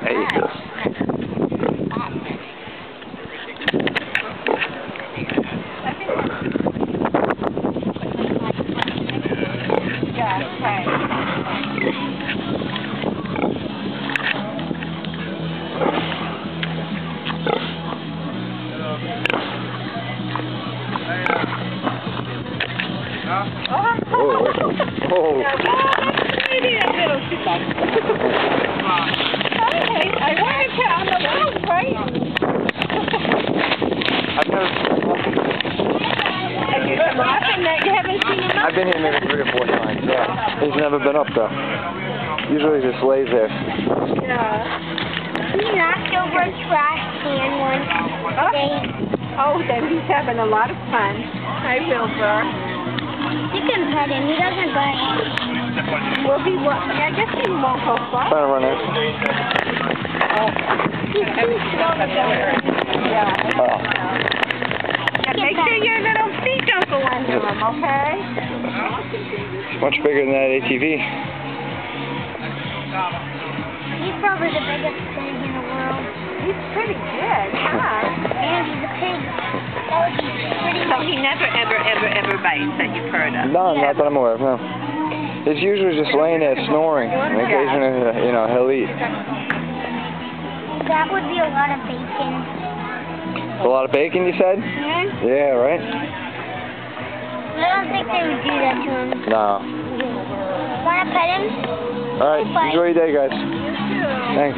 I hate this. Oh. I wanted to on the road, right? Have you been laughing that you haven't seen him up? I've been here maybe 3 or 4 times, yeah. He's never been up though. Usually he just lays there. Yeah. He knocked over a trash can once today. Oh, then he's having a lot of fun. Hi, Wilbur. You can pet him. He doesn't bite. Will he walk? I guess he won't go far. Trying to run there. He's too slow to go. Yeah. Oh. And make sure your little feet don't go under him, okay? It's much bigger than that ATV. He's probably the biggest pig in the world. He's pretty big, huh? And he's a pig. That would be pretty So he never, ever bites that you've heard of? No, not that I'm aware of, no. He's usually just laying there snoring. And occasionally, you know, he'll eat. That would be a lot of bacon. A lot of bacon, you said? Hmm? Yeah, right? I don't think they would do that to him. No. Want to pet him? Alright, enjoy your day, guys. Thanks.